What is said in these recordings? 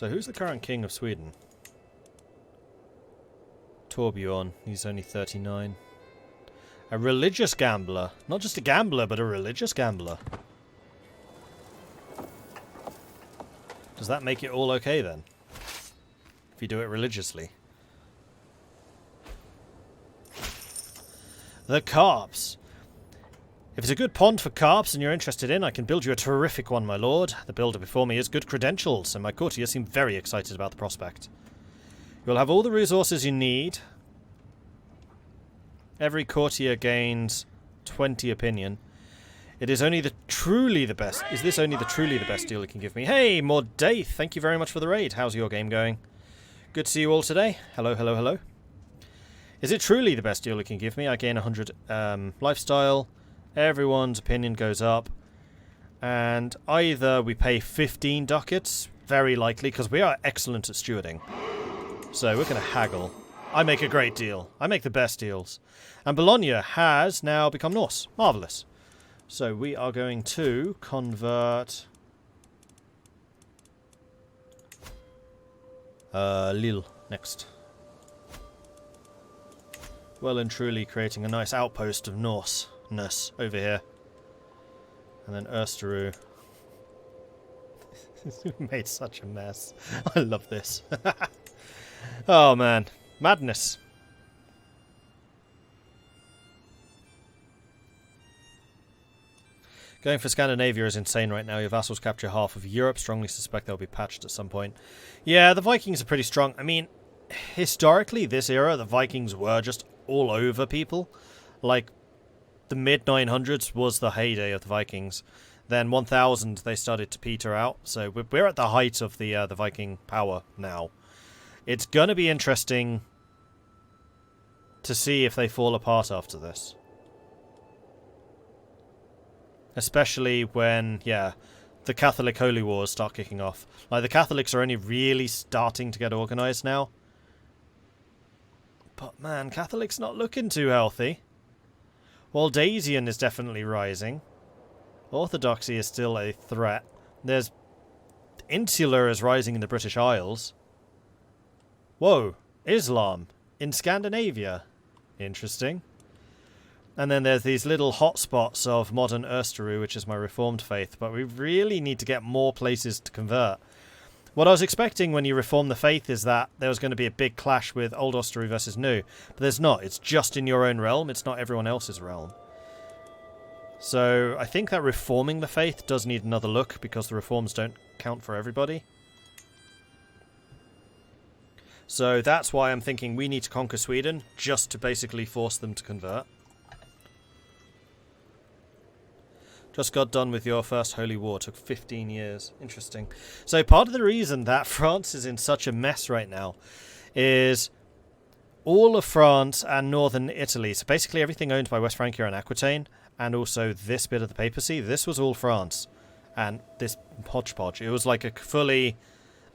So who's the current king of Sweden? Torbjorn. He's only 39. A religious gambler. Not just a gambler, but a religious gambler. Does that make it all okay then? If you do it religiously. The carps. If it's a good pond for carps and you're interested in, I can build you a terrific one, my lord. The builder before me has good credentials, and my courtiers seem very excited about the prospect. You'll have all the resources you need. Every courtier gains 20 opinion. It is only the truly the best. Is this only the truly the best deal you can give me? Hey, Mordred, thank you very much for the raid. How's your game going? Good to see you all today. Hello, hello, hello. Is it truly the best deal you can give me? I gain 100 lifestyle. Everyone's opinion goes up. And either we pay 15 ducats, very likely, because we are excellent at stewarding. So we're going to haggle. I make a great deal. I make the best deals. And Bologna has now become Norse. Marvellous. So we are going to convert Lille next. Well and truly creating a nice outpost of Norseness over here. And then Ersteru. We made such a mess. I love this. Oh man. Madness. Going for Scandinavia is insane right now. Your vassals capture half of Europe. Strongly suspect they'll be patched at some point. Yeah, the Vikings are pretty strong. I mean, historically, this era, the Vikings were just all over people. Like, the mid-900s was the heyday of the Vikings. Then 1000, they started to peter out. So we're at the height of the Viking power now. It's going to be interesting to see if they fall apart after this. Especially when, yeah, the Catholic Holy Wars start kicking off. Like, the Catholics are only really starting to get organised now. But, man, Catholic's not looking too healthy. Waldasian is definitely rising. Orthodoxy is still a threat. There's... Insular is rising in the British Isles. Whoa, Islam in Scandinavia. Interesting. And then there's these little hotspots of modern Ersteru, which is my Reformed faith, but we really need to get more places to convert. What I was expecting when you reform the faith is that there was going to be a big clash with Old Ersteru versus New, but there's not. It's just in your own realm, it's not everyone else's realm. So I think that reforming the faith does need another look, because the reforms don't count for everybody. So that's why I'm thinking we need to conquer Sweden, just to basically force them to convert. Just got done with your first holy war. Took 15 years. Interesting. So part of the reason that France is in such a mess right now is all of France and northern Italy. So basically everything owned by West Francia and Aquitaine, and also this bit of the papacy. This was all France. And this hodgepodge. It was like a fully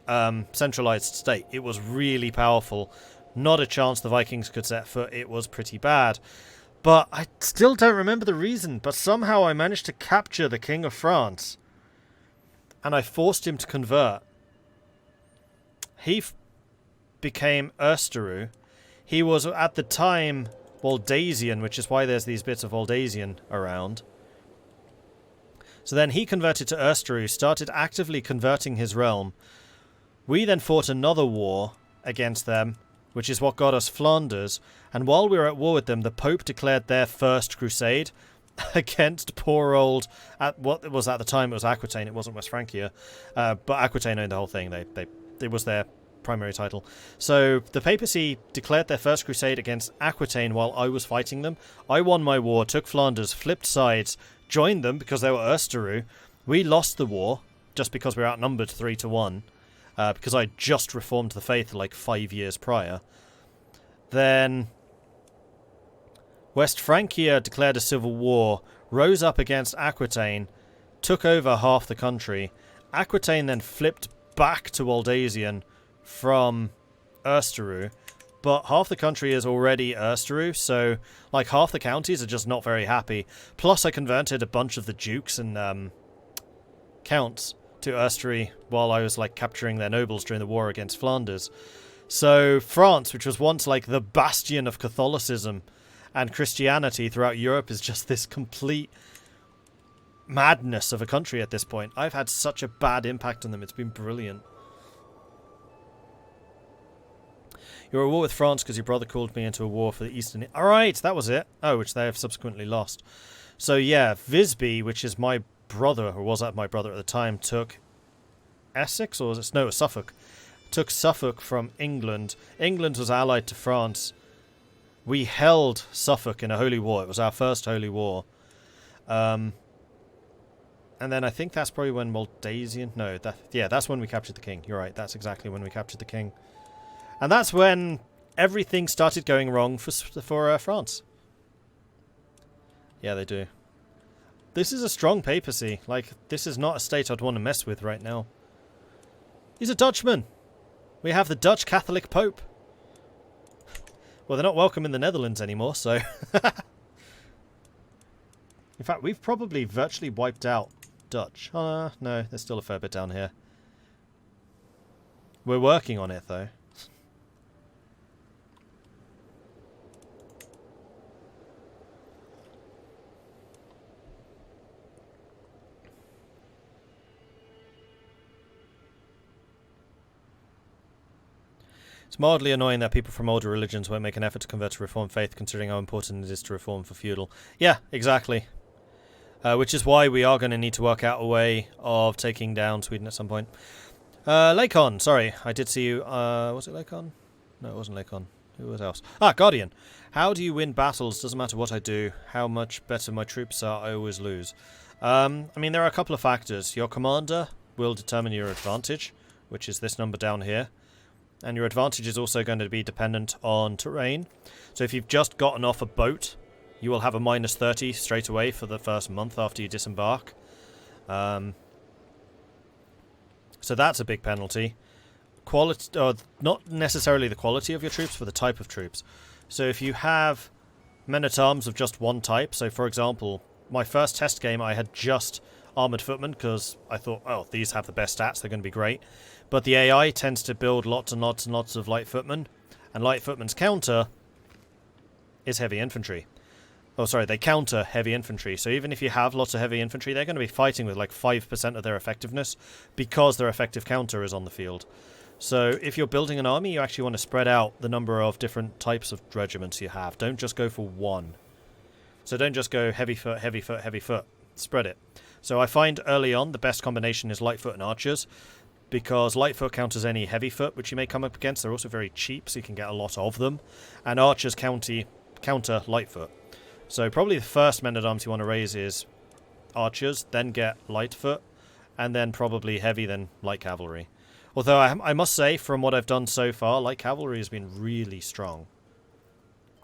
centralized state. It was really powerful. Not a chance the Vikings could set foot. It was pretty bad. But I still don't remember the reason, but somehow I managed to capture the King of France. And I forced him to convert. He became Ersteru. He was, at the time, Waldasian, which is why there's these bits of Waldasian around. So then he converted to Ersteru, started actively converting his realm. We then fought another war against them, which is what got us Flanders, and while we were at war with them, the Pope declared their first crusade against poor old, what it was at the time, it was Aquitaine, it wasn't West Francia, but Aquitaine owned the whole thing, it was their primary title. So the papacy declared their first crusade against Aquitaine while I was fighting them. I won my war, took Flanders, flipped sides, joined them because they were Ersteru. We lost the war, just because we were outnumbered 3-1. Because I just reformed the faith like 5 years prior. Then West Francia declared a civil war, rose up against Aquitaine, took over half the country. Aquitaine then flipped back to Waldasian from Ersteru, but half the country is already Ersteru, so like half the counties are just not very happy. Plus I converted a bunch of the dukes and counts to Ustry while I was like capturing their nobles during the war against Flanders. So France, which was once like the bastion of Catholicism and Christianity throughout Europe, is just this complete madness of a country at this point. I've had such a bad impact on them. It's been brilliant. You're at war with France because your brother called me into a war for the Eastern... Alright, that was it. Oh, which they have subsequently lost. So yeah, Visby, which is my brother, or was my brother at the time, took Essex, or was it? No, it was Suffolk. Took Suffolk from England. England was allied to France. We held Suffolk in a holy war. It was our first holy war. And then I think that's probably when Moldasian... No, that's when we captured the king. You're right, that's exactly when we captured the king. And that's when everything started going wrong for France. Yeah, they do. This is a strong papacy. Like, this is not a state I'd want to mess with right now. He's a Dutchman. We have the Dutch Catholic Pope. Well, they're not welcome in the Netherlands anymore, so... In fact, we've probably virtually wiped out Dutch. No, there's still a fair bit down here. We're working on it, though. It's mildly annoying that people from older religions won't make an effort to convert to Reformed faith, considering how important it is to reform for feudal. Yeah, exactly. Which is why we are going to need to work out a way of taking down Sweden at some point. Lakon, sorry, I did see you. Was it Lakon? No, it wasn't Lakon. Who was else? Ah, Guardian. How do you win battles? Doesn't matter what I do. How much better my troops are, I always lose. I mean, there are a couple of factors. Your commander will determine your advantage, which is this number down here. And your advantage is also going to be dependent on terrain. So if you've just gotten off a boat, you will have a minus 30 straight away for the first month after you disembark. So that's a big penalty. Not necessarily the quality of your troops, but the type of troops. So if you have men-at-arms of just one type, so for example, my first test game I had just armoured footmen because I thought, oh, these have the best stats, they're going to be great. But the AI tends to build lots and lots and lots of light footmen, and light footmen's counter is heavy infantry. Oh, sorry, they counter heavy infantry. So even if you have lots of heavy infantry, they're going to be fighting with like 5% of their effectiveness because their effective counter is on the field. So if you're building an army, you actually want to spread out the number of different types of regiments you have. Don't just go for one. So don't just go heavy foot, heavy foot, heavy foot. Spread it. So I find early on the best combination is light foot and archers, because light foot counters any heavy foot which you may come up against. They're also very cheap, so you can get a lot of them. And archers counter light foot. So probably the first men-at-arms you want to raise is archers, then get light foot, and then probably heavy, then light cavalry. Although I must say, from what I've done so far, light cavalry has been really strong.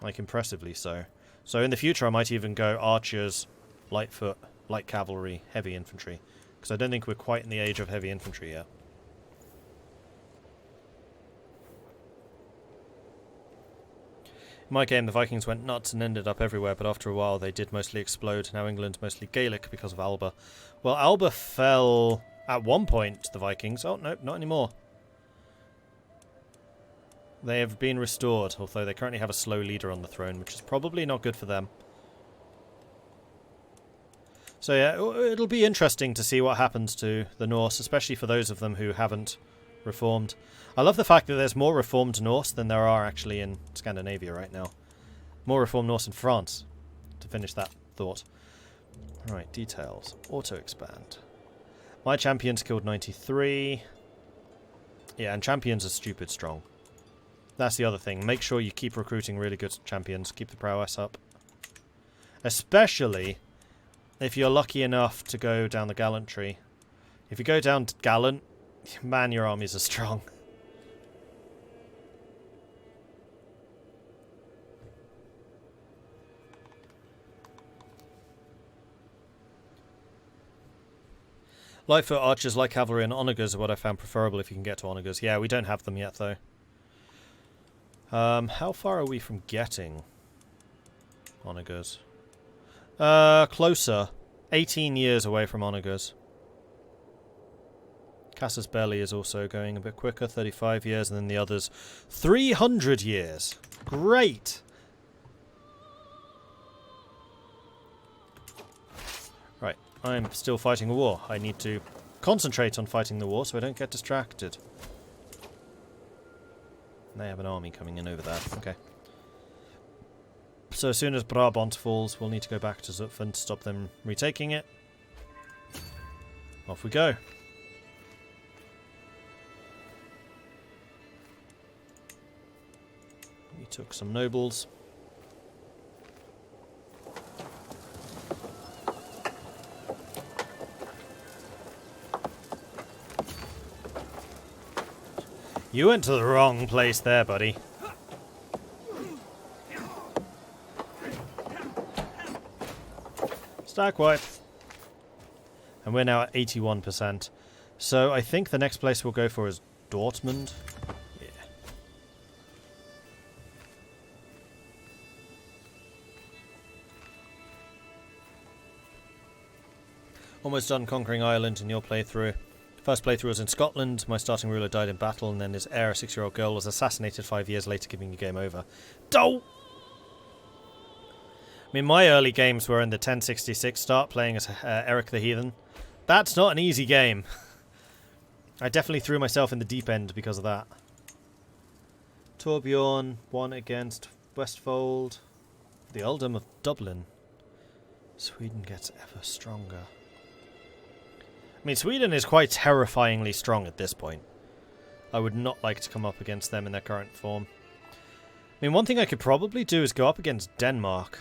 Like, impressively so. So in the future I might even go archers, light foot, light cavalry, heavy infantry. Because I don't think we're quite in the age of heavy infantry yet. In my game, the Vikings went nuts and ended up everywhere, but after a while they did mostly explode. Now England's mostly Gaelic because of Alba. Well, Alba fell at one point to the Vikings. Oh, no, not anymore. They have been restored, although they currently have a slow leader on the throne, which is probably not good for them. So yeah, it'll be interesting to see what happens to the Norse, especially for those of them who haven't reformed. I love the fact that there's more reformed Norse than there are actually in Scandinavia right now. More reformed Norse in France, to finish that thought. Right, details. Auto-expand. My champions killed 93. Yeah, and champions are stupid strong. That's the other thing. Make sure you keep recruiting really good champions. Keep the prowess up. Especially if you're lucky enough to go down the gallantry. If you go down to gallant, man, your armies are strong. Lightfoot archers, light cavalry, and onagers are what I found preferable if you can get to onagers. Yeah, we don't have them yet, though. How far are we from getting onagers? Closer. 18 years away from onagers. Casus Belli is also going a bit quicker, 35 years, and then the others 300 years. Great! Right, I'm still fighting a war. I need to concentrate on fighting the war so I don't get distracted. They have an army coming in over there. Okay. So as soon as Brabant falls, we'll need to go back to Zutphen to stop them retaking it. Off we go. We took some nobles. You went to the wrong place there, buddy. Stack wipe. And we're now at 81%. So I think the next place we'll go for is Dortmund. Yeah. Almost done conquering Ireland in your playthrough. First playthrough was in Scotland. My starting ruler died in battle, and then his heir, a 6-year-old girl, was assassinated 5 years later, giving the game over. Doh! I mean, my early games were in the 1066 start, playing as Eric the Heathen. That's not an easy game. I definitely threw myself in the deep end because of that. Torbjorn won against Westfold. The Earldom of Dublin. Sweden gets ever stronger. I mean, Sweden is quite terrifyingly strong at this point. I would not like to come up against them in their current form. I mean, one thing I could probably do is go up against Denmark.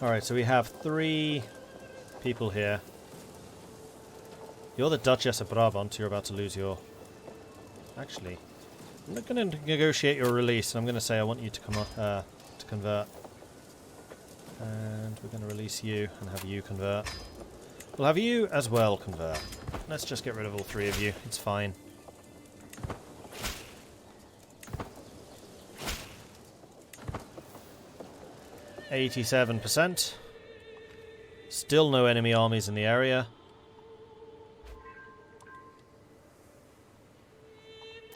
Alright, so we have 3 people here. You're the Duchess of Brabant. You're about to lose your... Actually... I'm not going to negotiate your release. I'm going to say I want you to come up to convert, and we're going to release you and have you convert. We'll have you as well convert. Let's just get rid of all 3 of you. It's fine. %. Still no enemy armies in the area.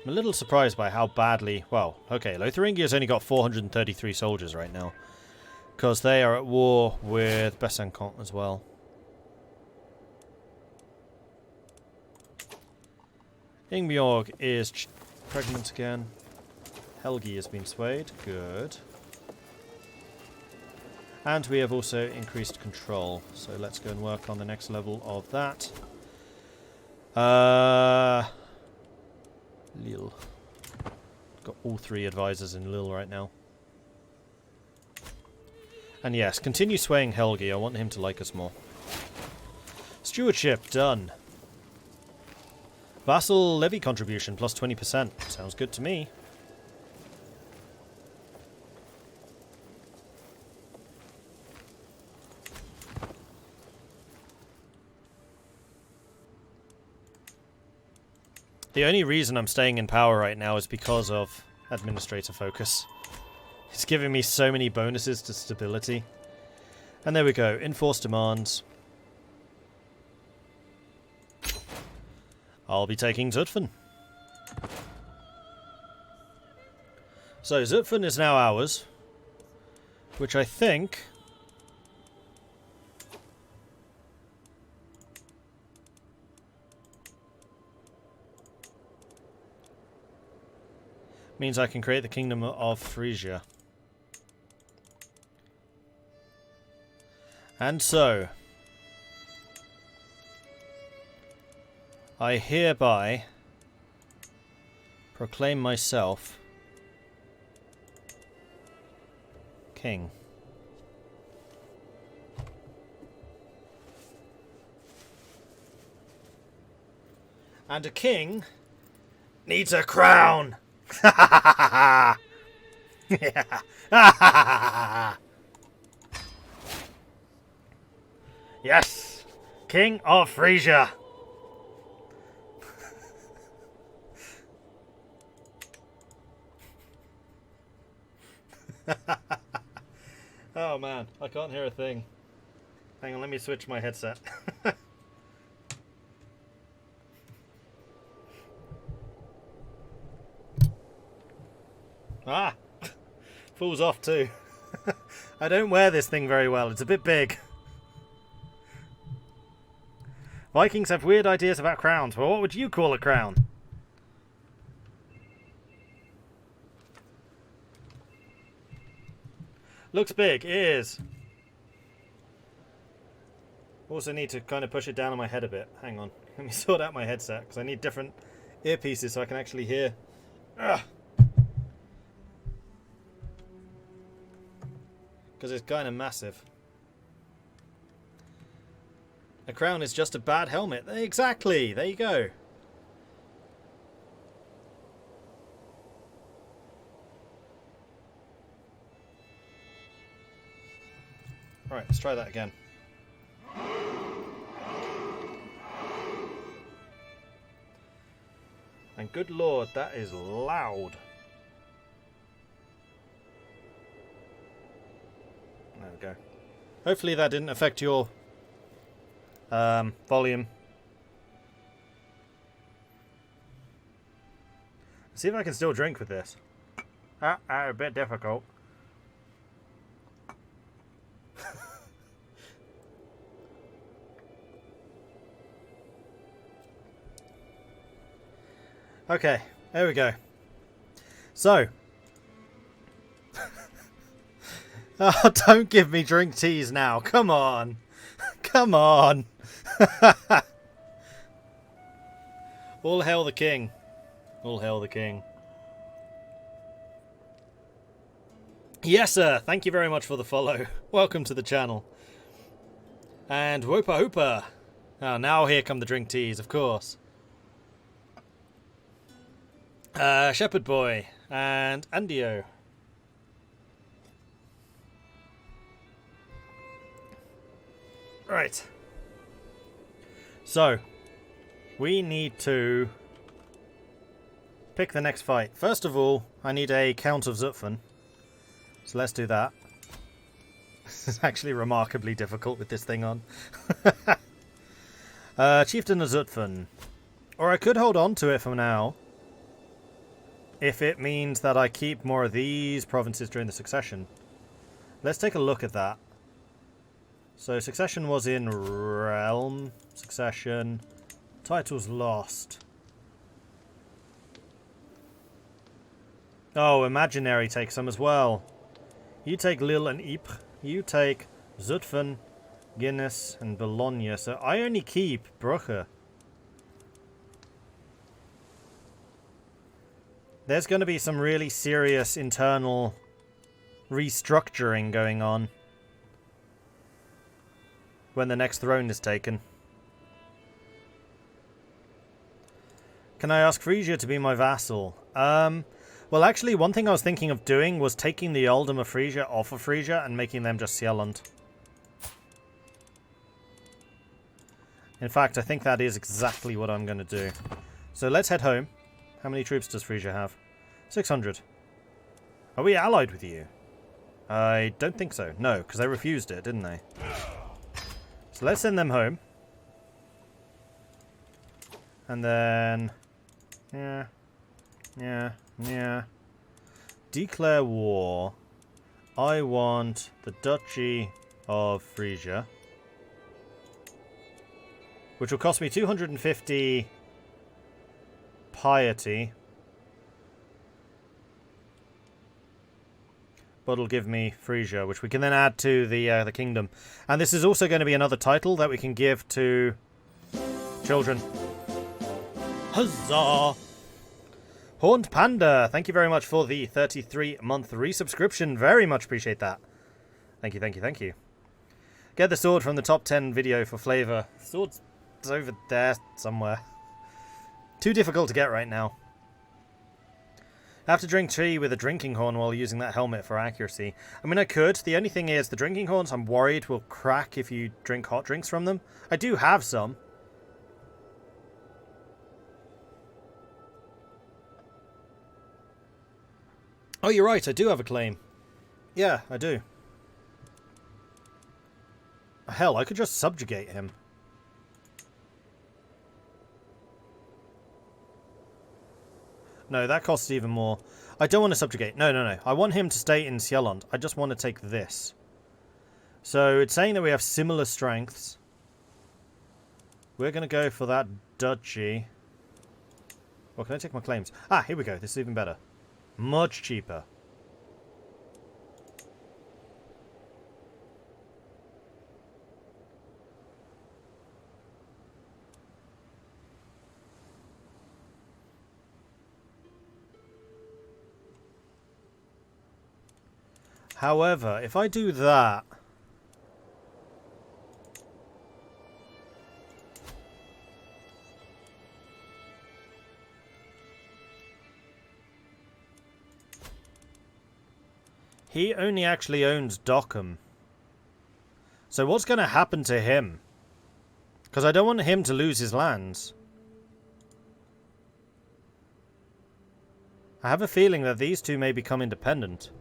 I'm a little surprised by how badly... Well, okay, Lotharingia's only got 433 soldiers right now. Because they are at war with Besançon as well. Ingeborg is pregnant again. Helgi has been swayed. Good. And we have also increased control. So let's go and work on the next level of that. Lille. Got all 3 advisors in Lille right now. And yes, continue swaying Helgi. I want him to like us more. Stewardship, done. Vassal levy contribution, plus 20%. Sounds good to me. The only reason I'm staying in power right now is because of administrator focus. It's giving me so many bonuses to stability. And there we go, enforce demands. I'll be taking Zutphen. So Zutphen is now ours, which I think... means I can create the Kingdom of Frisia. And so, I hereby proclaim myself king. And a king needs a crown! Yes! King of Frisia! man, I can't hear a thing. Hang on, let me switch my headset. Ah! Falls off too. I don't wear this thing very well, it's a bit big. Vikings have weird ideas about crowns. Well, what would you call a crown? Looks big, it is. Also need to kind of push it down on my head a bit. Hang on, let me sort out my headset, because I need different earpieces so I can actually hear. Because it's kind of massive. A crown is just a bad helmet. Exactly, there you go. Right, let's try that again. And good lord, that is loud. There we go. Hopefully that didn't affect your volume. See if I can still drink with this. A bit difficult. Okay, there we go. So. Oh, don't give me drink teas now. Come on. Come on. All hail the king. All hail the king. Yes, sir. Thank you very much for the follow. Welcome to the channel. And whoopa hoopa. Oh, now here come the drink teas, of course. Shepherd Boy and Andio. Right. So, we need to pick the next fight. First of all, I need a Count of Gotland. So let's do that. This is actually remarkably difficult with this thing on. Chieftain of Gotland. Or I could hold on to it for now. If it means that I keep more of these provinces during the succession. Let's take a look at that. So succession was in realm. Succession. Titles lost. Oh, imaginary take some as well. You take Lille and Ypres. You take Zutphen, Guinness, and Bologna. So I only keep Brugge. There's going to be some really serious internal restructuring going on when the next throne is taken. Can I ask Frisia to be my vassal? Well, actually, one thing I was thinking of doing was taking the Earldom of Frisia off of Frisia and making them just Sealand. In fact, I think that is exactly what I'm going to do. So let's head home. How many troops does Frisia have? 600. Are we allied with you? I don't think so. No, because they refused it, didn't they? So let's send them home. And then... Yeah. Declare war. I want the Duchy of Frisia. Which will cost me 250 piety. But it'll give me Frisia, which we can then add to the kingdom. And this is also going to be another title that we can give to children. Huzzah! Horned Panda, thank you very much for the 33-month resubscription. Very much appreciate that. Thank you, thank you, thank you. Get the sword from the top 10 video for flavour. Sword's over there somewhere. Too difficult to get right now. I have to drink tea with a drinking horn while using that helmet for accuracy. I mean, I could. The only thing is, the drinking horns I'm worried will crack if you drink hot drinks from them. I do have some. Oh, you're right. I do have a claim. Yeah, I do. Hell, I could just subjugate him. No, that costs even more. I don't want to subjugate. No, no, no. I want him to stay in Sjelland. I just want to take this. So it's saying that we have similar strengths. We're going to go for that duchy. Well, can I take my claims? Ah, here we go. This is even better. Much cheaper. However, if I do that... He only actually owns Dockham. So what's going to happen to him? Because I don't want him to lose his lands. I have a feeling that these two may become independent.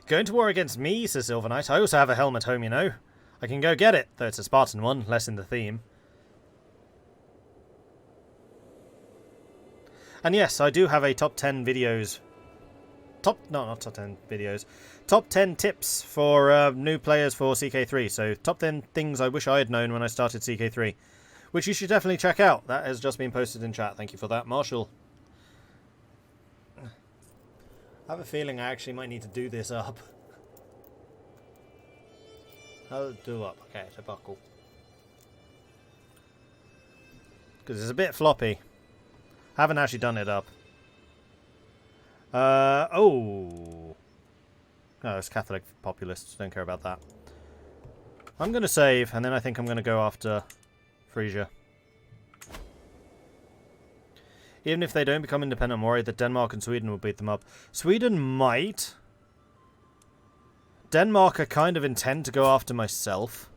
Going to war against me, says Silver Knight. I also have a helm at home, you know. I can go get it, though it's a Spartan one, less in the theme. And yes, I do have a top 10 videos. No, not top 10 videos. Top 10 tips for new players for CK3. So, top 10 things I wish I had known when I started CK3. Which you should definitely check out. That has just been posted in chat. Thank you for that, Marshall. I have a feeling I actually might need to do this up. I'll do up. Okay, it's a buckle. Because it's a bit floppy. I haven't actually done it up. Oh, it's Catholic populists. Don't care about that. I'm going to save, and then I think I'm going to go after Frisia. Even if they don't become independent, I'm worried that Denmark and Sweden will beat them up. Sweden might. Denmark I kind of intend to go after myself.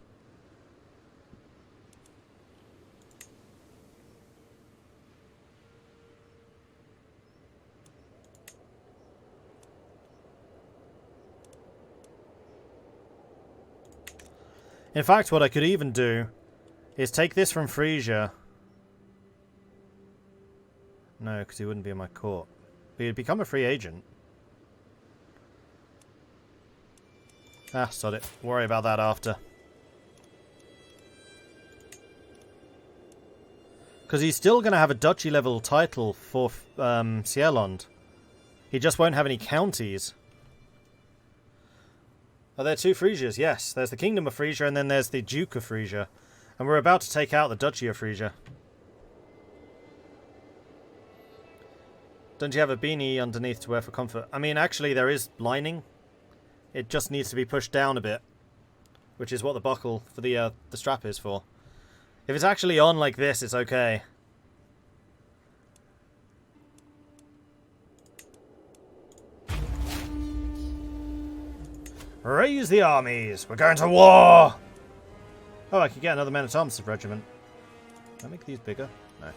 In fact, what I could even do is take this from Frisia. No, because he wouldn't be in my court. But he'd become a free agent. Ah, sod it. Worry about that after. Because he's still going to have a duchy level title for Sjelland. He just won't have any counties. Are there two Frisias? Yes. There's the Kingdom of Frisia and then there's the Duke of Frisia. And we're about to take out the Duchy of Frisia. Don't you have a beanie underneath to wear for comfort? I mean, actually, there is lining. It just needs to be pushed down a bit. Which is what the buckle for the strap is for. If it's actually on like this, it's okay. Raise the armies! We're going to war! Oh, I could get another man-at-arms regiment. Can I make these bigger? No.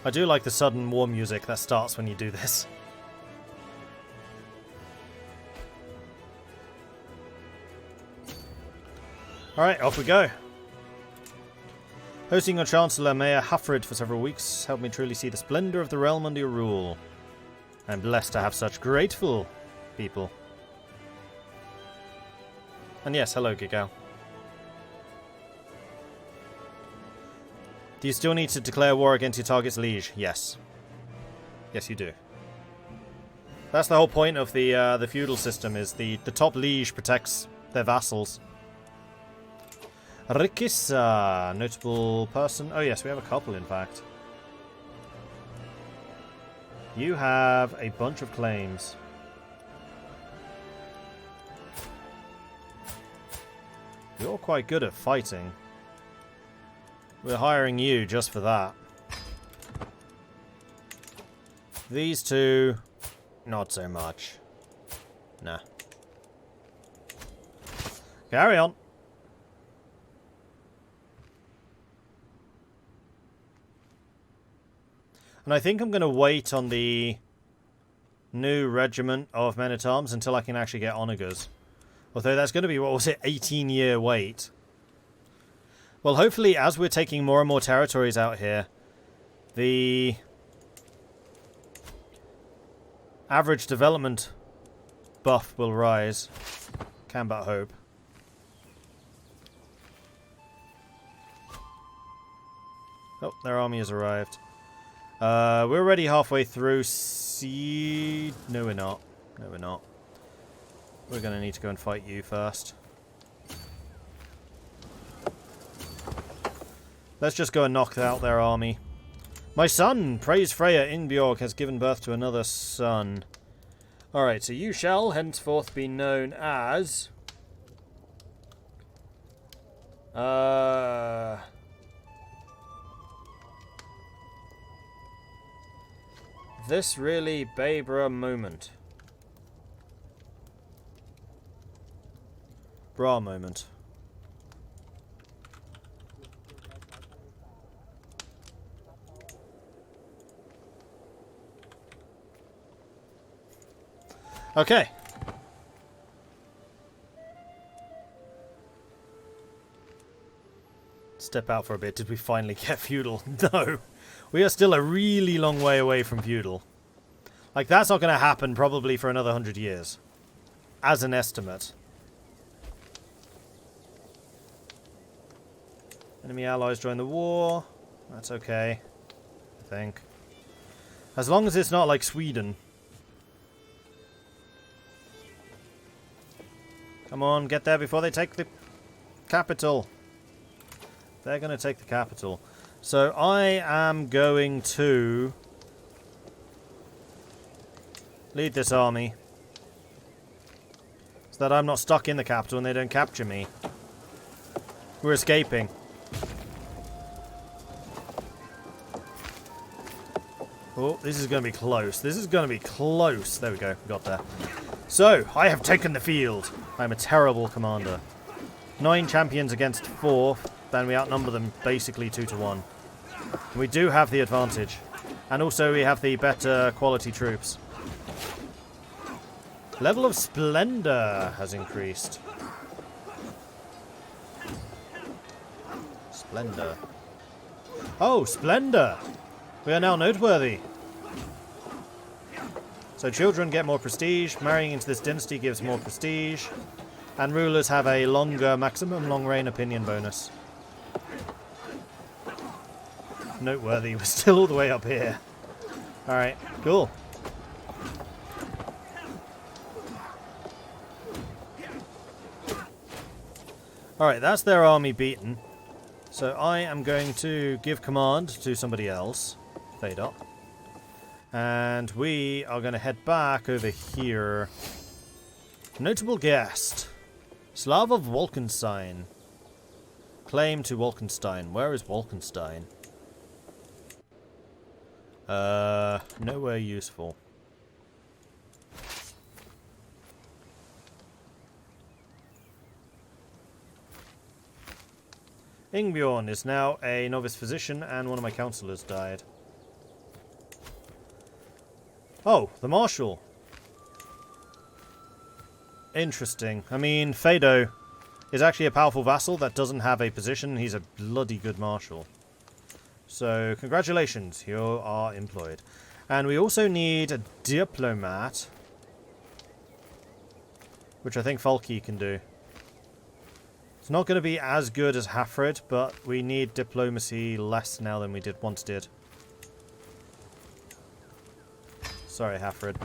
I do like the sudden war music that starts when you do this. Alright, off we go. Hosting your Chancellor, Mayor Hafred, for several weeks helped me truly see the splendour of the realm under your rule. I'm blessed to have such grateful people. And yes, hello, Gigao. Do you still need to declare war against your target's liege? Yes. Yes, you do. That's the whole point of the feudal system, is the top liege protects their vassals. Rikissa, notable person. Oh yes, we have a couple in fact. You have a bunch of claims. You're quite good at fighting. We're hiring you just for that. These two, not so much. Nah. Carry on. And I think I'm going to wait on the new regiment of men-at-arms until I can actually get onagers. Although that's going to be, what was it, 18-year wait. Well, hopefully, as we're taking more and more territories out here, the average development buff will rise. Can but hope. Oh, their army has arrived. We're already halfway through. No, we're not. No, we're not. We're going to need to go and fight you first. Let's just go and knock out their army. My son, praise Freya, Inbjorg has given birth to another son. Alright, so you shall henceforth be known as... This really Babra moment. Bra moment. Okay. Step out for a bit. Did we finally get feudal? No. We are still a really long way away from feudal. Like, that's not going to happen probably for another 100 years. As an estimate. Enemy allies join the war. That's okay. I think. As long as it's not like Sweden. Come on, get there before they take the capital. They're going to take the capital. So I am going to lead this army so that I'm not stuck in the capital and they don't capture me. We're escaping. Oh, this is going to be close. This is going to be close. There we go. We got there. So, I have taken the field. I'm a terrible commander. 9 champions against 4. Then we outnumber them basically 2 to 1. We do have the advantage. And also we have the better quality troops. Level of Splendor has increased. Splendor. Oh, Splendor! We are now noteworthy. So children get more prestige. Marrying into this dynasty gives more prestige. And rulers have a longer maximum long reign opinion bonus. Noteworthy. We're still all the way up here. Alright, cool. Alright, that's their army beaten. So I am going to give command to somebody else. Fadot. And we are going to head back over here. Notable guest. Slav of Wolkenstein. Claim to Wolkenstein. Where is Wolkenstein? Nowhere useful. Ingbjorn is now a novice physician and one of my counselors died. Oh, the Marshal. Interesting. I mean, Fado is actually a powerful vassal that doesn't have a position. He's a bloody good Marshal. So, congratulations, you are employed. And we also need a diplomat, which I think Falky can do. It's not going to be as good as Hafred, but we need diplomacy less now than we once did. Sorry, Hafred.